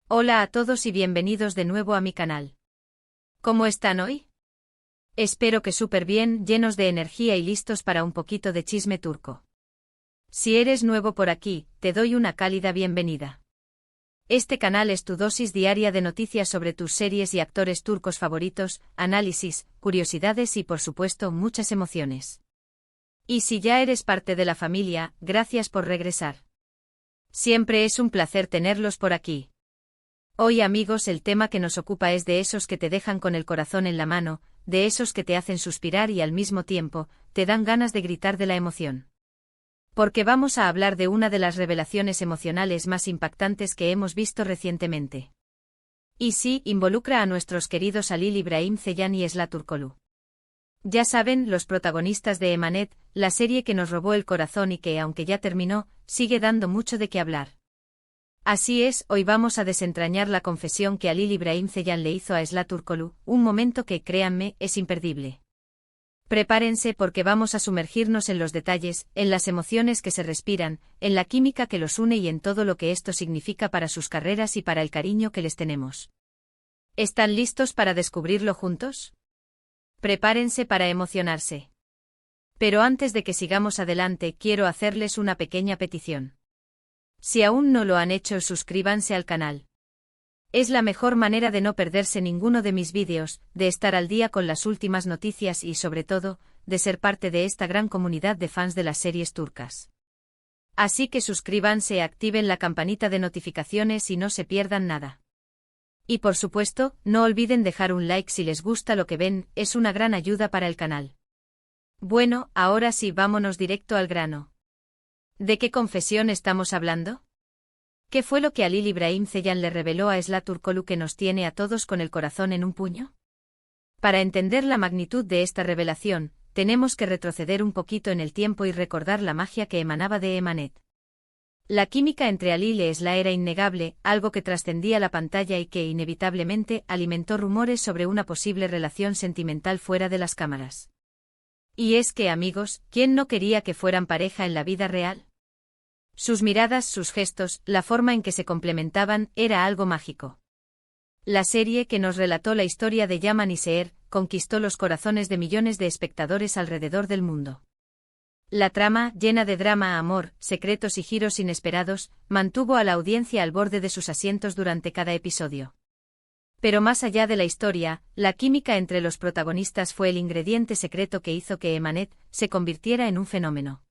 Hola a todos y bienvenidos de nuevo a mi canal. ¿Cómo están hoy? Espero que súper bien, llenos de energía y listos para un poquito de chisme turco. Si eres nuevo por aquí, te doy una cálida bienvenida. Este canal es tu dosis diaria de noticias sobre tus series y actores turcos favoritos, análisis, curiosidades y por supuesto muchas emociones. Y si ya eres parte de la familia, gracias por regresar. Siempre es un placer tenerlos por aquí. Hoy amigos, el tema que nos ocupa es de esos que te dejan con el corazón en la mano, de esos que te hacen suspirar y al mismo tiempo, te dan ganas de gritar de la emoción. Porque vamos a hablar de una de las revelaciones emocionales más impactantes que hemos visto recientemente. Y sí, involucra a nuestros queridos Halil İbrahim Ceylan y Esla Turkoglu. Ya saben, los protagonistas de Emanet, la serie que nos robó el corazón y que, aunque ya terminó, sigue dando mucho de qué hablar. Así es, hoy vamos a desentrañar la confesión que Halil İbrahim Ceylan le hizo a Esla Turkoglu, un momento que, créanme, es imperdible. Prepárense porque vamos a sumergirnos en los detalles, en las emociones que se respiran, en la química que los une y en todo lo que esto significa para sus carreras y para el cariño que les tenemos. ¿Están listos para descubrirlo juntos? Prepárense para emocionarse. Pero antes de que sigamos adelante, quiero hacerles una pequeña petición. Si aún no lo han hecho, suscríbanse al canal. Es la mejor manera de no perderse ninguno de mis vídeos, de estar al día con las últimas noticias y, sobre todo, de ser parte de esta gran comunidad de fans de las series turcas. Así que suscríbanse y activen la campanita de notificaciones y no se pierdan nada. Y por supuesto, no olviden dejar un like si les gusta lo que ven, es una gran ayuda para el canal. Bueno, ahora sí, vámonos directo al grano. ¿De qué confesión estamos hablando? ¿Qué fue lo que Halil İbrahim Ceylan le reveló a Esla Turkoglu que nos tiene a todos con el corazón en un puño? Para entender la magnitud de esta revelación, tenemos que retroceder un poquito en el tiempo y recordar la magia que emanaba de Emanet. La química entre Halil y Esla era innegable, algo que trascendía la pantalla y que, inevitablemente, alimentó rumores sobre una posible relación sentimental fuera de las cámaras. Y es que, amigos, ¿quién no quería que fueran pareja en la vida real? Sus miradas, sus gestos, la forma en que se complementaban, era algo mágico. La serie que nos relató la historia de Yaman y Seher, conquistó los corazones de millones de espectadores alrededor del mundo. La trama, llena de drama, amor, secretos y giros inesperados, mantuvo a la audiencia al borde de sus asientos durante cada episodio. Pero más allá de la historia, la química entre los protagonistas fue el ingrediente secreto que hizo que Emanet se convirtiera en un fenómeno.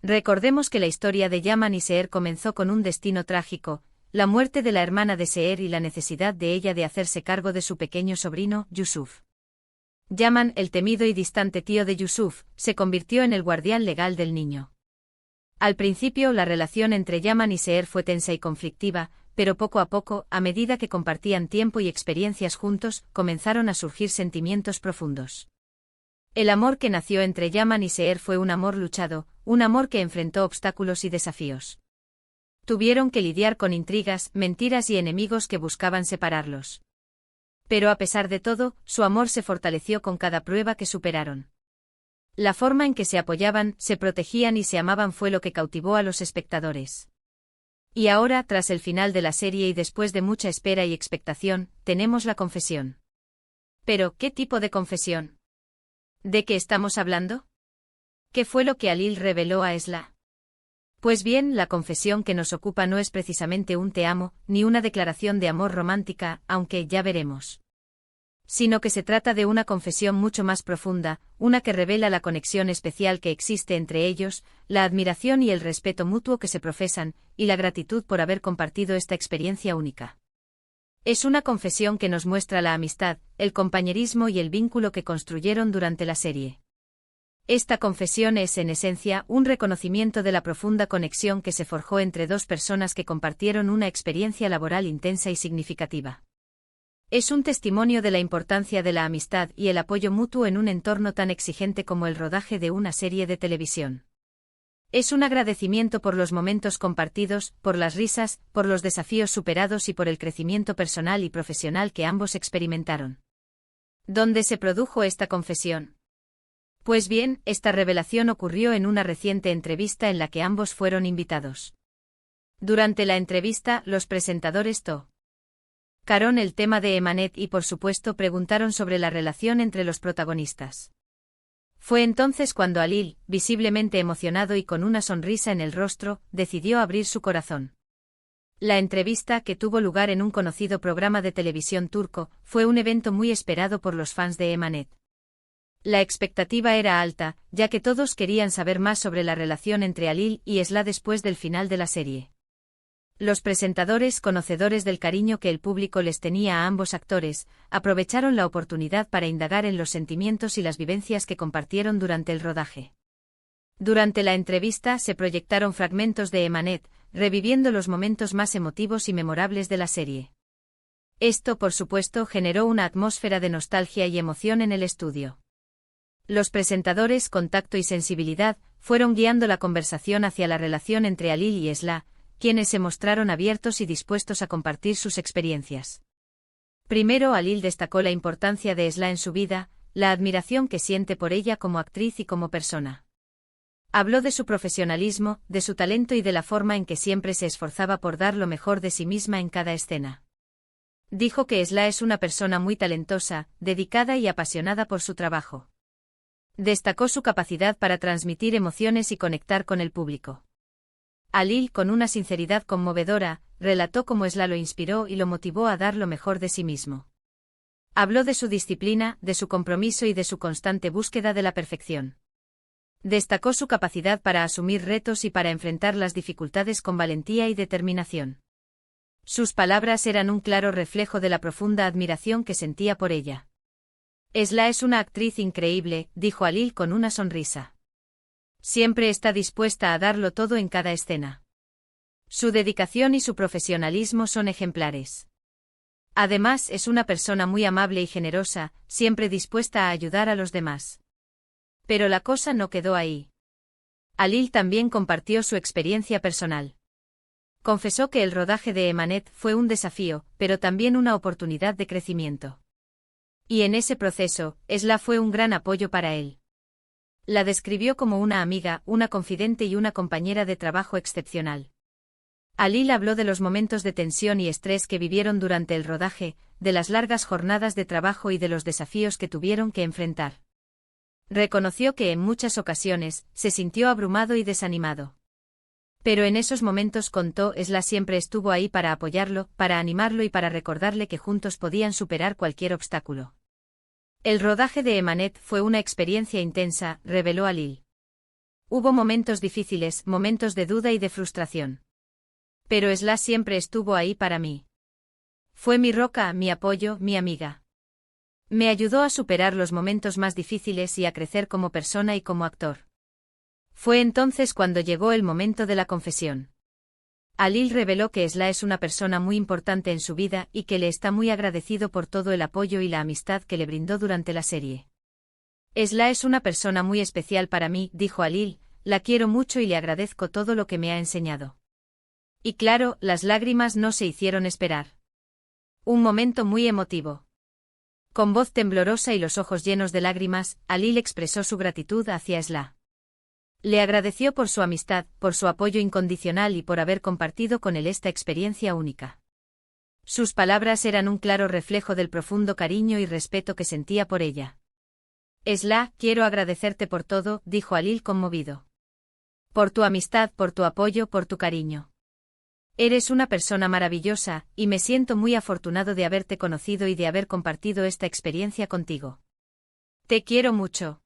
Recordemos que la historia de Yaman y Seher comenzó con un destino trágico, la muerte de la hermana de Seher y la necesidad de ella de hacerse cargo de su pequeño sobrino, Yusuf. Yaman, el temido y distante tío de Yusuf, se convirtió en el guardián legal del niño. Al principio la relación entre Yaman y Seher fue tensa y conflictiva, pero poco a poco, a medida que compartían tiempo y experiencias juntos, comenzaron a surgir sentimientos profundos. El amor que nació entre Yaman y Seher fue un amor luchado, un amor que enfrentó obstáculos y desafíos. Tuvieron que lidiar con intrigas, mentiras y enemigos que buscaban separarlos. Pero a pesar de todo, su amor se fortaleció con cada prueba que superaron. La forma en que se apoyaban, se protegían y se amaban fue lo que cautivó a los espectadores. Y ahora, tras el final de la serie y después de mucha espera y expectación, tenemos la confesión. Pero, ¿qué tipo de confesión? ¿De qué estamos hablando? ¿Qué fue lo que Halil reveló a Esla? Pues bien, la confesión que nos ocupa no es precisamente un te amo, ni una declaración de amor romántica, aunque ya veremos. Sino que se trata de una confesión mucho más profunda, una que revela la conexión especial que existe entre ellos, la admiración y el respeto mutuo que se profesan, y la gratitud por haber compartido esta experiencia única. Es una confesión que nos muestra la amistad, el compañerismo y el vínculo que construyeron durante la serie. Esta confesión es, en esencia, un reconocimiento de la profunda conexión que se forjó entre dos personas que compartieron una experiencia laboral intensa y significativa. Es un testimonio de la importancia de la amistad y el apoyo mutuo en un entorno tan exigente como el rodaje de una serie de televisión. Es un agradecimiento por los momentos compartidos, por las risas, por los desafíos superados y por el crecimiento personal y profesional que ambos experimentaron. ¿Dónde se produjo esta confesión? Pues bien, esta revelación ocurrió en una reciente entrevista en la que ambos fueron invitados. Durante la entrevista, los presentadores To. Caron el tema de Emanet y por supuesto preguntaron sobre la relación entre los protagonistas. Fue entonces cuando Alil, visiblemente emocionado y con una sonrisa en el rostro, decidió abrir su corazón. La entrevista, que tuvo lugar en un conocido programa de televisión turco, fue un evento muy esperado por los fans de Emanet. La expectativa era alta, ya que todos querían saber más sobre la relación entre Alil y Esla después del final de la serie. Los presentadores, conocedores del cariño que el público les tenía a ambos actores, aprovecharon la oportunidad para indagar en los sentimientos y las vivencias que compartieron durante el rodaje. Durante la entrevista se proyectaron fragmentos de Emanet, reviviendo los momentos más emotivos y memorables de la serie. Esto, por supuesto, generó una atmósfera de nostalgia y emoción en el estudio. Los presentadores, con tacto y sensibilidad, fueron guiando la conversación hacia la relación entre Alil y Esla, quienes se mostraron abiertos y dispuestos a compartir sus experiencias. Primero, Alil destacó la importancia de Esla en su vida, la admiración que siente por ella como actriz y como persona. Habló de su profesionalismo, de su talento y de la forma en que siempre se esforzaba por dar lo mejor de sí misma en cada escena. Dijo que Esla es una persona muy talentosa, dedicada y apasionada por su trabajo. Destacó su capacidad para transmitir emociones y conectar con el público. Alil, con una sinceridad conmovedora, relató cómo Esla lo inspiró y lo motivó a dar lo mejor de sí mismo. Habló de su disciplina, de su compromiso y de su constante búsqueda de la perfección. Destacó su capacidad para asumir retos y para enfrentar las dificultades con valentía y determinación. Sus palabras eran un claro reflejo de la profunda admiración que sentía por ella. Esla es una actriz increíble, dijo Alil con una sonrisa. Siempre está dispuesta a darlo todo en cada escena. Su dedicación y su profesionalismo son ejemplares. Además, es una persona muy amable y generosa, siempre dispuesta a ayudar a los demás. Pero la cosa no quedó ahí. Alil también compartió su experiencia personal. Confesó que el rodaje de Emanet fue un desafío, pero también una oportunidad de crecimiento. Y en ese proceso, Esla fue un gran apoyo para él. La describió como una amiga, una confidente y una compañera de trabajo excepcional. Alil habló de los momentos de tensión y estrés que vivieron durante el rodaje, de las largas jornadas de trabajo y de los desafíos que tuvieron que enfrentar. Reconoció que en muchas ocasiones se sintió abrumado y desanimado. Pero en esos momentos, contó, Esla siempre estuvo ahí para apoyarlo, para animarlo y para recordarle que juntos podían superar cualquier obstáculo. El rodaje de Emanet fue una experiencia intensa, reveló Alil. Hubo momentos difíciles, momentos de duda y de frustración. Pero Esla siempre estuvo ahí para mí. Fue mi roca, mi apoyo, mi amiga. Me ayudó a superar los momentos más difíciles y a crecer como persona y como actor. Fue entonces cuando llegó el momento de la confesión. Alil reveló que Esla es una persona muy importante en su vida y que le está muy agradecido por todo el apoyo y la amistad que le brindó durante la serie. Esla es una persona muy especial para mí, dijo Alil, la quiero mucho y le agradezco todo lo que me ha enseñado. Y claro, las lágrimas no se hicieron esperar. Un momento muy emotivo. Con voz temblorosa y los ojos llenos de lágrimas, Alil expresó su gratitud hacia Esla. Le agradeció por su amistad, por su apoyo incondicional y por haber compartido con él esta experiencia única. Sus palabras eran un claro reflejo del profundo cariño y respeto que sentía por ella. Esla, quiero agradecerte por todo, dijo Alil conmovido. Por tu amistad, por tu apoyo, por tu cariño. Eres una persona maravillosa, y me siento muy afortunado de haberte conocido y de haber compartido esta experiencia contigo. Te quiero mucho.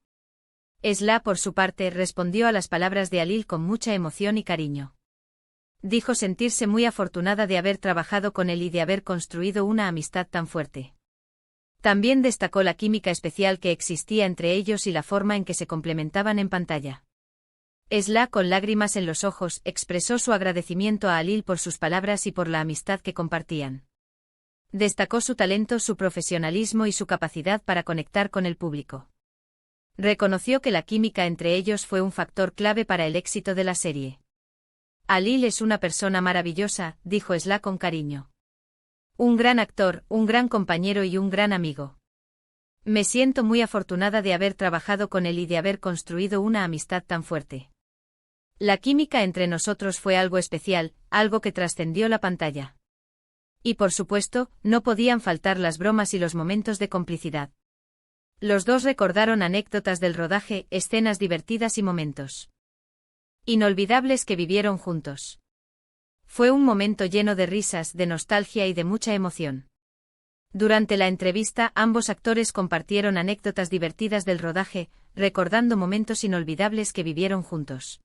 Esla, por su parte, respondió a las palabras de Alil con mucha emoción y cariño. Dijo sentirse muy afortunada de haber trabajado con él y de haber construido una amistad tan fuerte. También destacó la química especial que existía entre ellos y la forma en que se complementaban en pantalla. Esla, con lágrimas en los ojos, expresó su agradecimiento a Alil por sus palabras y por la amistad que compartían. Destacó su talento, su profesionalismo y su capacidad para conectar con el público. Reconoció que la química entre ellos fue un factor clave para el éxito de la serie. Alil es una persona maravillosa, dijo Esla con cariño. Un gran actor, un gran compañero y un gran amigo. Me siento muy afortunada de haber trabajado con él y de haber construido una amistad tan fuerte. La química entre nosotros fue algo especial, algo que trascendió la pantalla. Y por supuesto, no podían faltar las bromas y los momentos de complicidad. Los dos recordaron anécdotas del rodaje, escenas divertidas y momentos inolvidables que vivieron juntos. Fue un momento lleno de risas, de nostalgia y de mucha emoción. Durante la entrevista, ambos actores compartieron anécdotas divertidas del rodaje, recordando momentos inolvidables que vivieron juntos.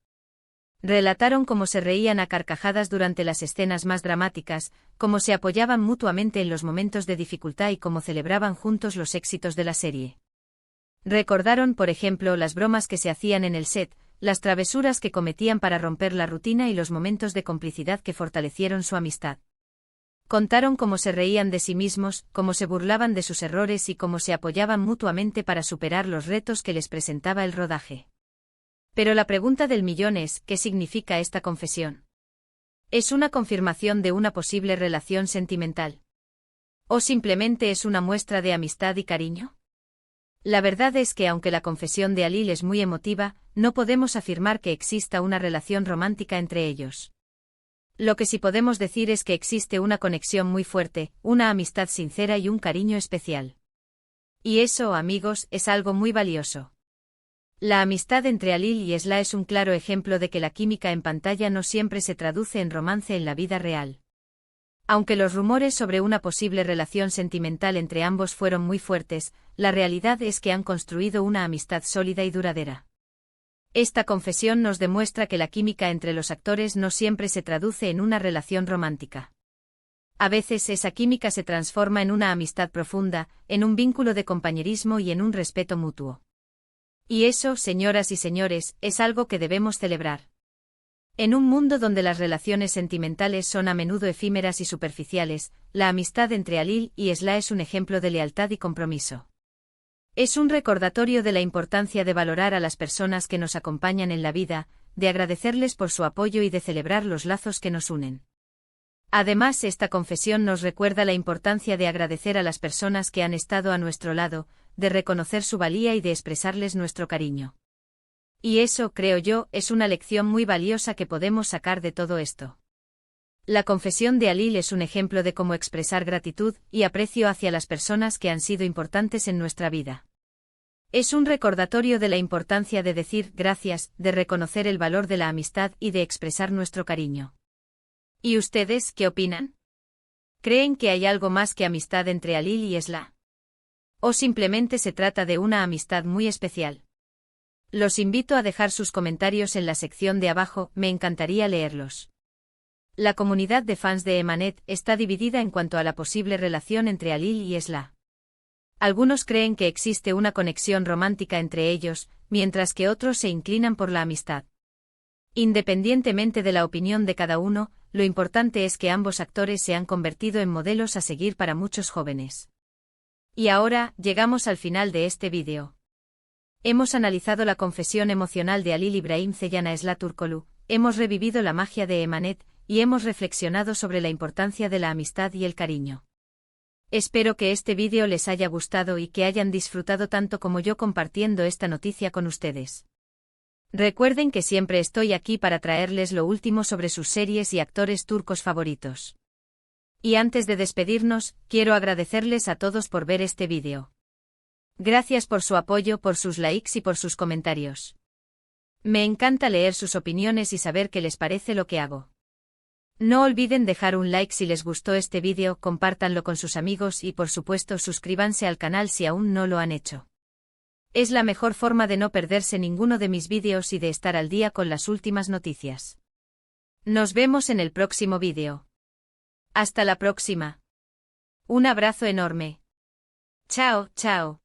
Relataron cómo se reían a carcajadas durante las escenas más dramáticas, cómo se apoyaban mutuamente en los momentos de dificultad y cómo celebraban juntos los éxitos de la serie. Recordaron, por ejemplo, las bromas que se hacían en el set, las travesuras que cometían para romper la rutina y los momentos de complicidad que fortalecieron su amistad. Contaron cómo se reían de sí mismos, cómo se burlaban de sus errores y cómo se apoyaban mutuamente para superar los retos que les presentaba el rodaje. Pero la pregunta del millón es, ¿qué significa esta confesión? ¿Es una confirmación de una posible relación sentimental? ¿O simplemente es una muestra de amistad y cariño? La verdad es que aunque la confesión de Alil es muy emotiva, no podemos afirmar que exista una relación romántica entre ellos. Lo que sí podemos decir es que existe una conexión muy fuerte, una amistad sincera y un cariño especial. Y eso, amigos, es algo muy valioso. La amistad entre Alil y Esla es un claro ejemplo de que la química en pantalla no siempre se traduce en romance en la vida real. Aunque los rumores sobre una posible relación sentimental entre ambos fueron muy fuertes, la realidad es que han construido una amistad sólida y duradera. Esta confesión nos demuestra que la química entre los actores no siempre se traduce en una relación romántica. A veces esa química se transforma en una amistad profunda, en un vínculo de compañerismo y en un respeto mutuo. Y eso, señoras y señores, es algo que debemos celebrar. En un mundo donde las relaciones sentimentales son a menudo efímeras y superficiales, la amistad entre Alil y Esla es un ejemplo de lealtad y compromiso. Es un recordatorio de la importancia de valorar a las personas que nos acompañan en la vida, de agradecerles por su apoyo y de celebrar los lazos que nos unen. Además, esta confesión nos recuerda la importancia de agradecer a las personas que han estado a nuestro lado, de reconocer su valía y de expresarles nuestro cariño. Y eso, creo yo, es una lección muy valiosa que podemos sacar de todo esto. La confesión de Alil es un ejemplo de cómo expresar gratitud y aprecio hacia las personas que han sido importantes en nuestra vida. Es un recordatorio de la importancia de decir gracias, de reconocer el valor de la amistad y de expresar nuestro cariño. ¿Y ustedes qué opinan? ¿Creen que hay algo más que amistad entre Alil y Esla? ¿O simplemente se trata de una amistad muy especial? Los invito a dejar sus comentarios en la sección de abajo, me encantaría leerlos. La comunidad de fans de Emanet está dividida en cuanto a la posible relación entre Alil y Esla. Algunos creen que existe una conexión romántica entre ellos, mientras que otros se inclinan por la amistad. Independientemente de la opinión de cada uno, lo importante es que ambos actores se han convertido en modelos a seguir para muchos jóvenes. Y ahora, llegamos al final de este vídeo. Hemos analizado la confesión emocional de Alil Ibrahim Ceylan a Esla Turkoglu, hemos revivido la magia de Emanet, y hemos reflexionado sobre la importancia de la amistad y el cariño. Espero que este vídeo les haya gustado y que hayan disfrutado tanto como yo compartiendo esta noticia con ustedes. Recuerden que siempre estoy aquí para traerles lo último sobre sus series y actores turcos favoritos. Y antes de despedirnos, quiero agradecerles a todos por ver este vídeo. Gracias por su apoyo, por sus likes y por sus comentarios. Me encanta leer sus opiniones y saber qué les parece lo que hago. No olviden dejar un like si les gustó este vídeo, compártanlo con sus amigos y por supuesto suscríbanse al canal si aún no lo han hecho. Es la mejor forma de no perderse ninguno de mis vídeos y de estar al día con las últimas noticias. Nos vemos en el próximo vídeo. Hasta la próxima. Un abrazo enorme. Chao, chao.